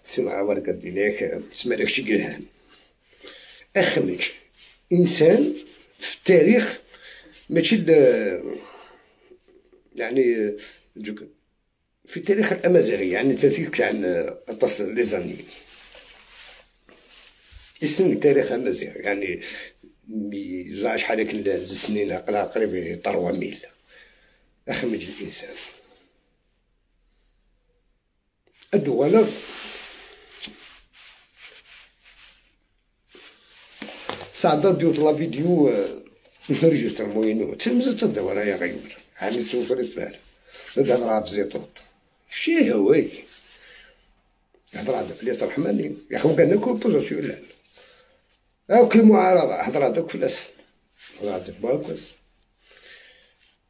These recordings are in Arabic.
تسمع ورقة بلاك تسمع داكشي قلهان. أخمج إنسان في التاريخ ماشي يعني في التاريخ الأمازيغي، يعني تاريخ عن لي زاني اسم التاريخ الأمازيغي، يعني جا شحال هاك السنين قريب 3000. أخمج الإنسان الدوالة صعدا ديوت لا فيديو نرجستر موينو تلمزت تدور يا غيور عامل توفر الفال هضرها بزيطوط شي هواي هضرها فليس رحماني يا خو كان نكون بوزيسيون لا أو كل معارضة هضرها دوك فلاس هضرها دوك باكوس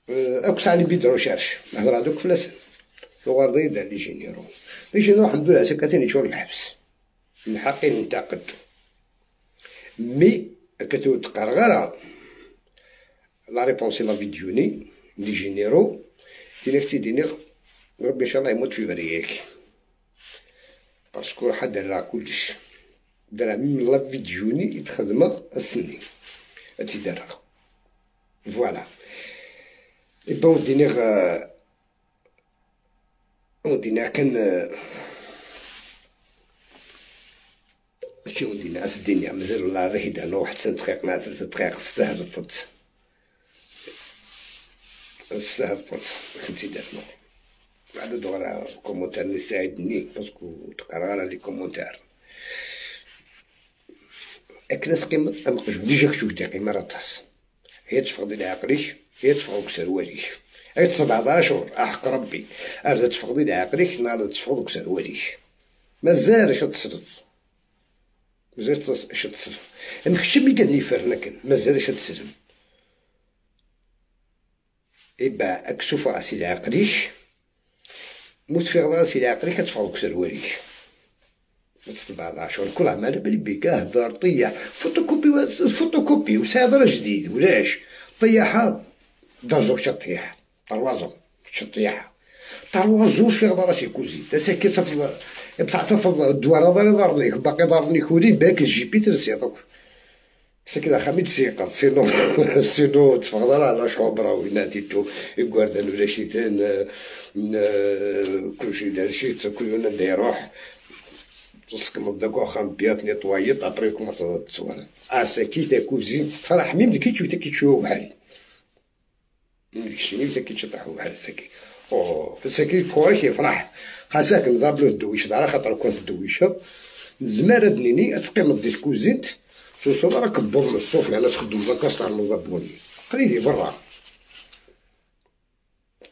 أكس علي بيدرو شارش هضرها دوك فلاس ثوار ضيدا لي جينيرو الحمد لله سكتني شغل الحبس من حقي ننتقد مي كتو تقرغرا لا ريبونسي لا فيديوني لي جينيرو دينيك تيديني ربي ان شاء الله يموت في بريك باسكو حد دار كلش دارها من لا فيديوني يتخدم السنين تيدارها فوالا اي بون دينيغ كان شي ودينا الدنيا مازال والله غير هيدانا واحد 5 دقائق مع 3 دقائق تستاهل الطبس تستاهل الطبس خمسي دارنا بعد دغرا كومونتير يساعدني باسكو تقرا لي كومونتير اكناس قيمة امقش ديجا كشوف دي قيمة راطاس هي تفقد لي عقليك هي تفقد سرواليك هي 17 احق ربي ارد تفقد لي عقليك نهار تفقد سرواليك مازال اش تصرف مازال اش تصرف مكشي مي قال لي فرنا كان مازال اش تسلم إبا أكشوف راسي لعقليك موت في راسي لعقليك كتفوق سرواليك 17 كل عمال بلي بيك هدر طيح فوتوكوبي وسادرة جديد ولاش طيحها دازوك شطيح طروازو شطيحها طروازو في راسي كوزي تسكت تفضل بصح تفضل الدوار هذا دارنيك باقي دارنيك ولي باك الجيبي ترسيطوك كذا خميت سيقل سينو تفضل على شعبرا وين تيتو يقاردن ولا شيتان كلشي دار شيت كل يوم يروح تسكم داك واخا بيات نيطوايط ابريك ما تصور اساكي تاكو زين الصراحه ميم كيتشوف تكيتشوف بحالي مشيني تكيتشطحو بحال ساكي او فساكي كوري كيفرح خاصك نزابلو الدويشه على خاطر كنت الدويشه زماره دنيني تقيم ديك كوزينت سوسو راك كبر من الصوف يعني تخدم ذاك تاع المضبوني قريلي برا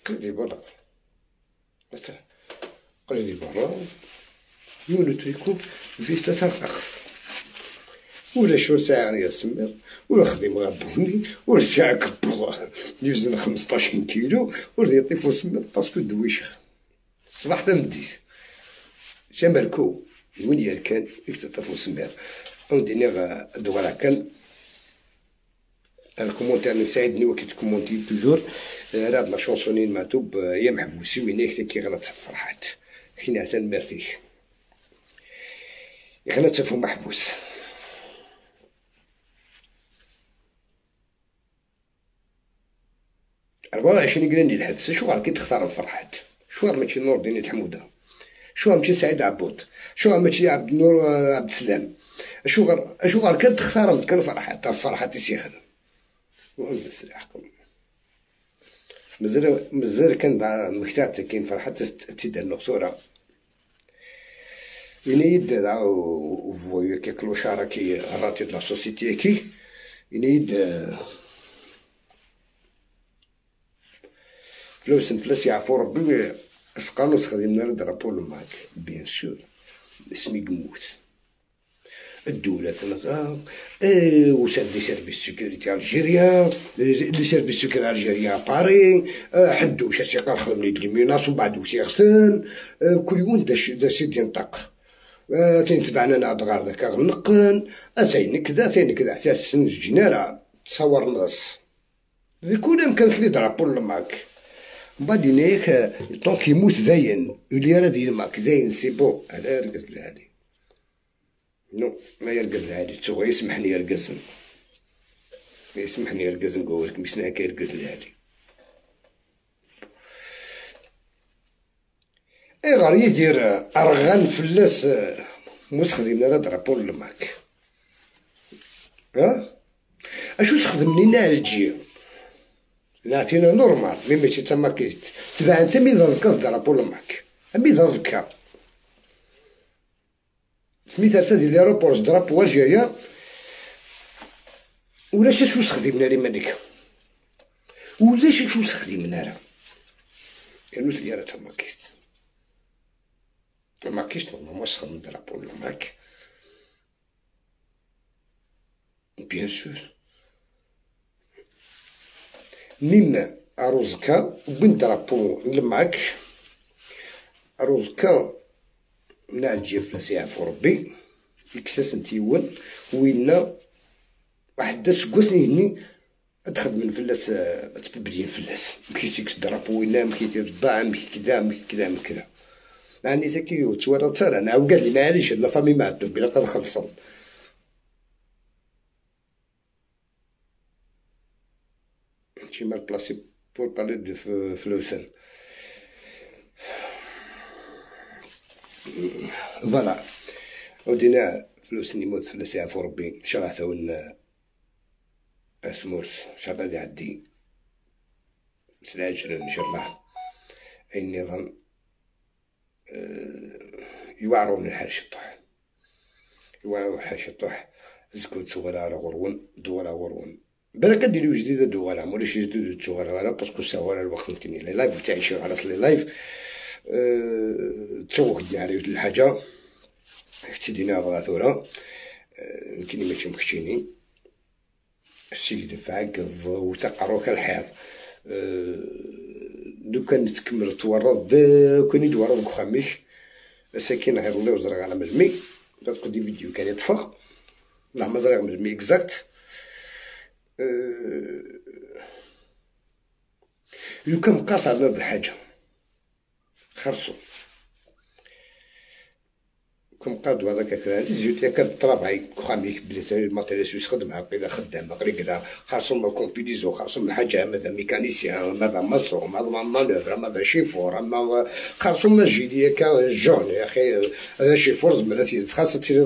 قريلي برا مثلا قريلي برا يونو تريكو فيستا ترقق ولا شو ساعة يا سمير ولا خدم غابوني ولا ساعة كبر يوزن 15 كيلو ولا يطيفو سمير باسكو دويشة صباح تمديت شامركو وين يركن يكتطفو سمير عندي دوغرا كان الكومونتير نساعدني وكيتكومونتي توجور راه لا شونسونين ماتوب يا محبوسي وينك كيغلط فرحات كينا حتى مرتيح يغلط تفو محبوس 24 قران ديال الحبس شو راكي تختار الفرحات شو ماشي نور الدين حموده شو ماشي سعيد عبود شو ماشي عبد النور عبد السلام شو غير كتختار كان فرحات فرحات يسيخن وانت السلاح مازال كان مكتات كاين فرحات تيدار نغسوره ينيد داو فويو كيكلو شاركي راتي د لا سوسيتي كي ينيد فلوس نفلس يعفو ربي اسقانوس خدمنا درابو الماك بيان سور اسمي قموت الدولة تلقى وساد لي سيرفيس سيكوريتي الجيريا لي سيرفيس سيكوريتي الجيريا باري حدوش السيقار خدم لي دليميناس وبعد وتيغسن كل يوم دا سيدي ينطق تين تبعنا نعد غار داك غنقن ثاني كذا ثاني كذا حتى السن جينيرا تصور ناس كل مكان لي درابو الماك من بعد ينايك طونك يموت زين يولي راه ديال ماك زين سي بون على يرقز العادي نو ما يرقز العادي تو يسمحني يرقز يسمحني يرقز نقولك مسنا كيرقز العادي اي غار يدير ارغان فلاس موس خدمنا راه درابو لماك ها اشو تخدمني نا الجيه نعطينا نورمال مي ماشي تما تبع انت مي زكا درابو لماك مي زكا سميتها رسا ديال ليروبور ضرب جايه ولاش شو تخدمنا لي مالك ولاش شو تخدمنا راه كانوا ديالها تما ما كاينش نورمالمون تخدم درابو لماك بيان سور من أروزكا وبن درابو لماك أروزكا من عجيه فلاس يعفو ربي يكساس نتيون وينا واحد سكواسني هني تخدم فلاس تبدين فلاس مكيتيكس درابو وينا مكيتير ضاع مكي كدا مكي كدا مكي كدا يعني تاكي تورا تسال انا وقال لي معليش لا فامي ما عندو بلا قد خلصن شي مال بلاصي بور بالي دو فلوسن فوالا ودينا فلوس نيموت فلاس يعفو ربي ان شاء الله ثون اسموس ان شاء الله غادي يعدي سلاجل ان شاء الله اي النظام يوعرو من الحال شطح يوعرو الحال شطح زكو تسوغلا على غرون دولا غرون بالك ديريو جديده دولا مولاش جديد تسوغلا على باسكو ساوى الوقت يمكن لي لايف تاعي شي على لي لايف تسوق على جوج الحاجه اكتدينا بغاثورا يمكن ماشي مخشيني السيد فعقض وتقروك الحياض لو كان تكمل تورد كون يتورد بخاميش ساكن غير الله وزرع على ملمي تقول دي فيديو كان يطفق لا ما زرع ملمي اكزاكت لو كان مقاطع على هاد الحاجه خرصو كم قادو هذاك كان زيوت كان طرافاي خاميك بلي الماتيريال سويس خدم هكذا خدام قري كذا خاصهم الكومبيليزو خاصهم الحاجه ماذا ميكانيسيان ماذا مصر ماذا مانوفر ماذا شيفور اما خاصهم الجيديه كان جون يا اخي هذا شيفور زعما خاص تسير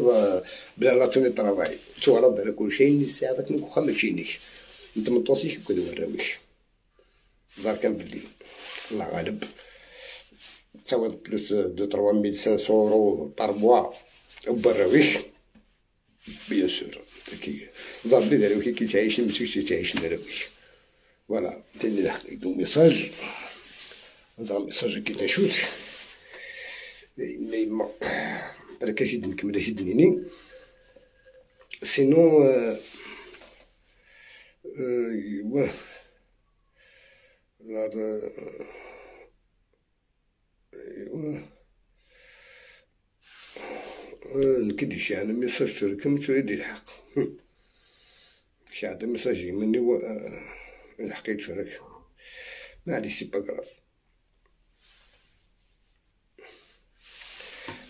بلا لا توني طرافاي تو على بالك كل شيء ساعتك نكون خامشينيش انت ما توصيش كذا وراميش زار كان بلي الله غالب تساوي بلوس دو 3500 اورو بار موا وبراويش بيان سور كي زار بلي داروي كي تعيش ماشي تعيش دارويش فوالا تاني لحقيتو ميساج نزرع ميساج كي نشوت مي بالك شي نكمل شي دنيني سينو ايوا هذا نكدش انا ميساج تركم تريد الحق شي عاد ميساج مني لحقيت فرك ما عندي سي باغراف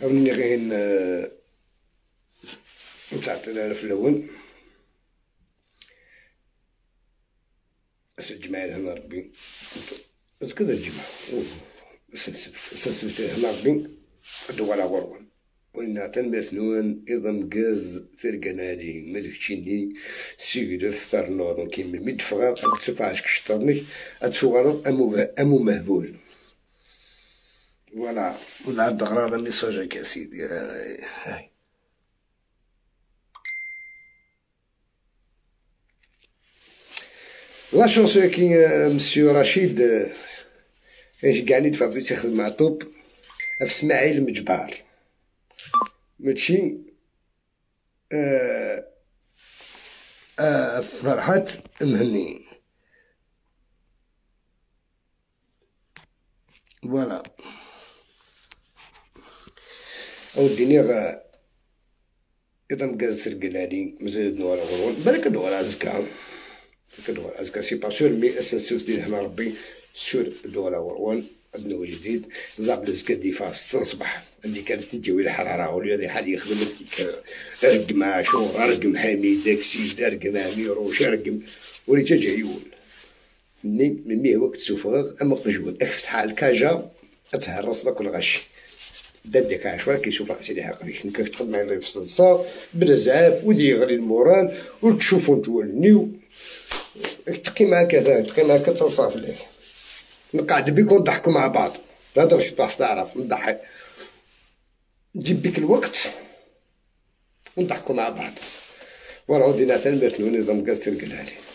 اوني غير نتعطي لها في الاول الجماعة هنا ربي كذا الجماعة سلسلة هنا ربي دوالة غروان ولنا تنمثلون إذا مقاز ثرقنالي مدكتشيني سيقدف ثار نوضن كيما مدفغا تفعاش كشطرني أتفغرض أمو مهبول فوالا ولا عبد غراض ميساجك يا سيدي هاي لا شونس كي مسيو رشيد اش كاع يدفع فلوس يخدم مع طوب في اسماعيل مجبار ماشي فرحات مهني فوالا اوديني اذا مقاز ترقلالي مزيد نوار غرون بالك نوار ازكا كدوار ازكا سي با سور مي اساسيوس ديال هنا ربي سور دولة وروان عندنا جديد زعب لزكا ديفا في الصباح اللي كانت تجي الحرارة واللي هذا حد يخدم ديك رقم عاشور رقم حميد داكسي رقم اميروش رقم ولي تجعيون من ميه وقت سفغ اما قجود افتح الكاجا اتهرس كل غش دادك عشوار كيشوف سيدي عقليش نكاك تخدم معايا في الصلصة بزاف ودي يغلي المورال وتشوفو نتولنيو تقي معاك هذا تقي معاك تصافي ليه نقعد بيك ونضحكو مع بعض لا تغش باش تعرف نضحك نجيب بيك الوقت ونضحكو مع بعض وراه دينا تنبات نظام كاستر قالها لي